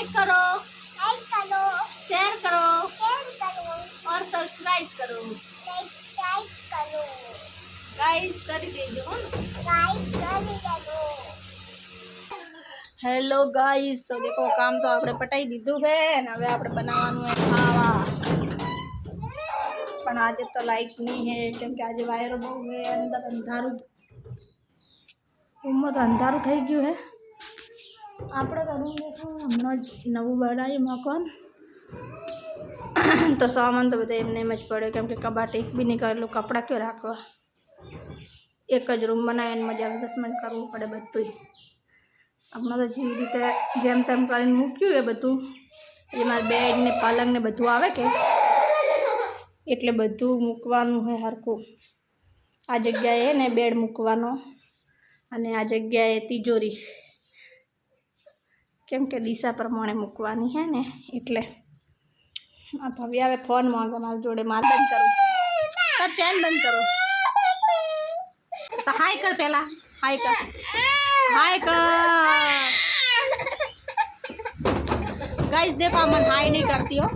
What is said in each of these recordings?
Like करो, share करो और सब्सक्राइब करो। गाइस કરી દેજો हेलो गाइस, तो देखो काम तो आपने पटाई दीधु है ने हवे आपने बनावानुं है खावा। पण आज तो लाइट नहीं है केम के आज वायरो बहु है, अंदर अंधारू रूम में तो अंधारू थई गयुं है। આપણે તો રૂમ देखो હમણાં જ નવું બનાવ્યું મકાન, તો સામાન તો બધા એમને એમ જ પડ્યો કેમ કે કબાટ એક બી નહીં કરેલું, કપડાં ક્યાં રાખવા। એક જ રૂમ બનાવીને મજા એડજસ્ટમેન્ટ કરવું પડે બધું। હમણાં તો જેવી રીતે જેમ તેમ કરીને મૂક્યું એ બધું, એ મારે બેડ ને પલંગ ને બધું આવે કે એટલે બધું મૂકવાનું હોય હરખું। આ જગ્યાએ ને બેડ મૂકવાનો અને આ જગ્યાએ તિજોરી, કેમ કે દિશા પ્રમાણે મૂકવાની है ने એટલે। આ તો હવે આવે ફોન માંગે મારી જોડે, માર બંધ કરું તો ચેન બંધ करो तो हाय कर, पहला हाय कर, हाय कर। गाइस देखो मन हाय नहीं करती हो।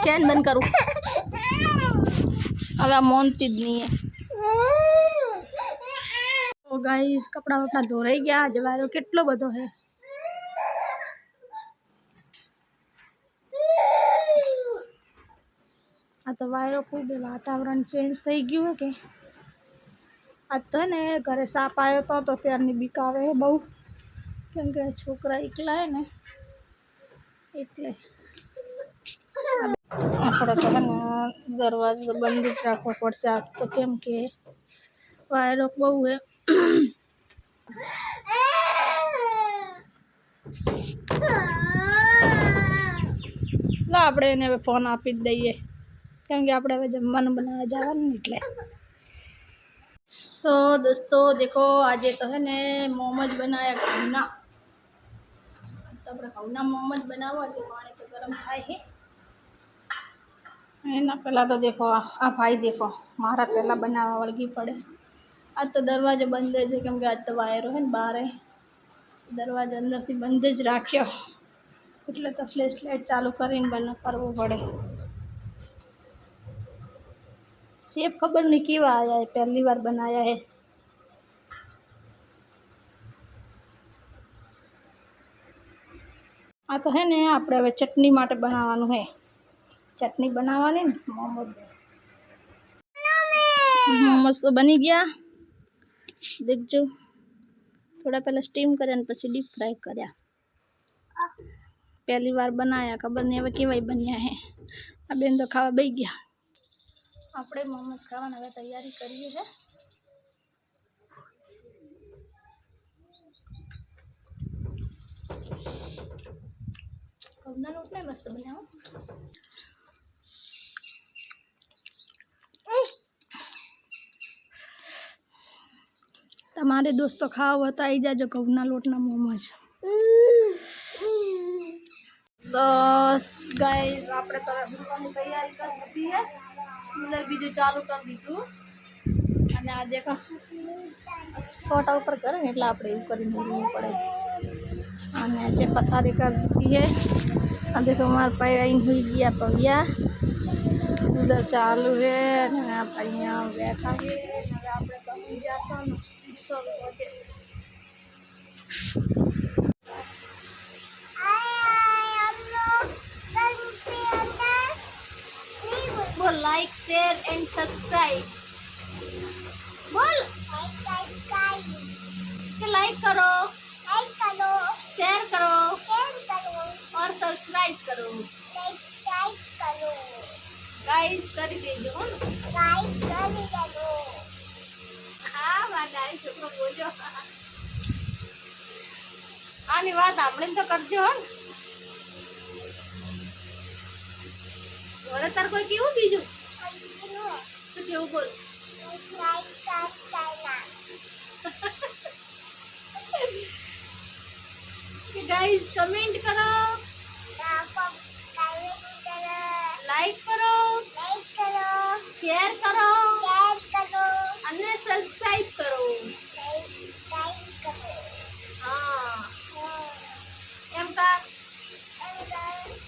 चैन बंद करूँ अब मोनती ज नहीं है। तो गाइस कपड़ा वपड़ा धोराई गया, जवारो केटलो बधो है। आ तो वायरो खूब वातावरण चेन्ज थई गयुं है के आज तो है ने घरे साप आयो तो त्यारनी बीक आवे है बहु, केम के छोकरा एकला है ने एटले। આપણે તો है दरवाजो बंद ज राखવો પડશે आज तो, केम के वायरो बहु है। ला આપણે એને હવે ફોન આપી જ દઈએ કેમ કે આપણે હવે જમવાનું બનાવવા જવાનું એટલે। तो दोस्तों देखो आज तो है ने मोमोज बनाया घऊना, तो આપણે ઘઉંના मोमोज बनाववा तो पानी तो गरम थाय है एना पहला तो देखो आ भाई देखो मारा पहला बनावा वळगी पड़े। आज तो दरवाजो बंद है केम के आज तो वायरो है बाहर है, दरवाजो अंदर थी बंद ज राख्यो એટલે तो फ्लैश लाइट चालू करीने बना करवो पड़े। शेफ खबर नहीं केवा आया है, पहली बार बनाया है। आ तो है ने आपणे हवे चटनी माटे बनावानुं है, चटनी बनावानी ने मोमोज मोमोज तो बनी गया देखजो। थोड़ा पहले स्टीम कर्या ने पछी डीप फ्राय कर्या, पहली बार बनाया खबर नहीं हवे केवाय बन्या है। आ बेन तो खावा बेही गया, आपणे मोमोज खावानी हवे तैयारी करीए छे। घऊंना लोट ने मस्त बन्या हो। तमारे दोस्तों खाओ हो तो आई जाजो घऊंना लोटना मोमोज। तो गाइस आपणे तो जमवानी तैयारी कर दीधी है, कूलर बीजू चालू कर दीधुं अने आ देखो सोटा ऊपर करे ने એટલે આપણે એવું કરીને રહેવું પડે। અને જે પથારી कर दीधी है, आ देखो हमारे भाई आई हुई गया पविया, कूलर चालू है ने आप अहींया बैठा है। હવે આપણે બની જાશો ને 100 વાગે। बोल लाइक शेयर एंड सब्सक्राइब, बोल कि लाइक करो, शेयर करो और सब्सक्राइब करो। गाइस કરી દેજો हाँ मारा छोकरो बोलो आनी बात આપણે તો કરજો। और तार कोई केवू बीजू तो केवू बोल गाइस कमेंट करो, लाइक करो કરો અને સબસ્ક્રાઇબ કરો. હા એમ કા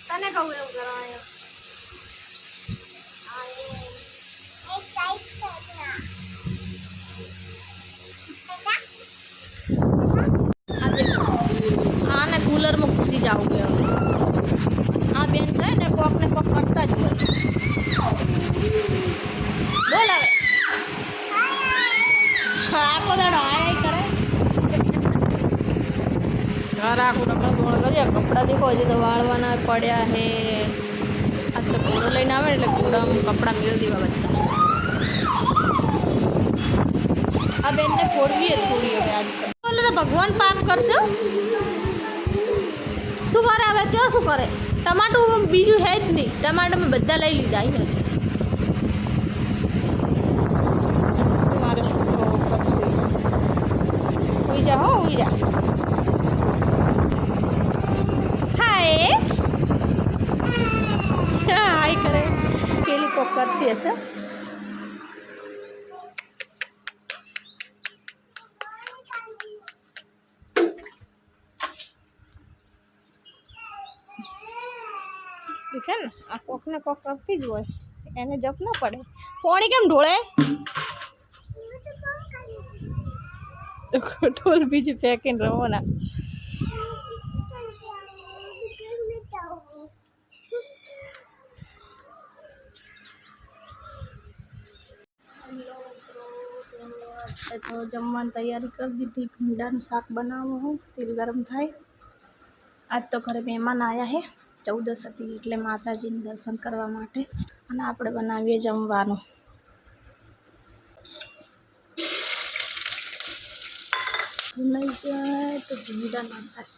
તને કહું એવું કરવાનું. આને કુલરમાં ઘૂસી જવું હવે. આ બેન છે ને કોક ને કોક કરતા જ હોય. બોલ હવે આખો દાડો હાય કરે. ઘર આખું રમણ ગોળ કરીએ. કપડાં દેખો હજી તો વાળવાના પડ્યા હે. આજ તો કૂડો લઈને આવે એટલે કૂડામાં કપડાં મેળ દેવા બધા. આ બેનને ફોડવીએ થોડી હવે આજ તો. બોલે તો ભગવાન પાપ કરશો. શું કરે હવે કયો શું કરે. ટમાટું બીજું હે જ નહીં. ટમાટર મેં બધા લઈ લીધા અહીંયા. મારો છોકરો પછી ઉઈ જા હો ઉઈ જા. હાય હાય કરે. પેલી કોક કરતી હશે. છે ને આ કોકને કોક કરતી જ હોય. એને જપ ના પડે. પોણી કેમ ઢોળે. ઢોલ બીજું ફેંકીને રવાના. તો જમવાની તૈયારી કરી દીધી. ભીંડાનું શાક બનાવવું હું. તેલ ગરમ થાય. આજ તો ઘરે મહેમાન આવ્યા હે. 14 હતી એટલે માતાજીને દર્શન કરવા માટે. અને આપણે બનાવીએ જમવાનું. નહીં જાય તો ભીંડા ના થાય.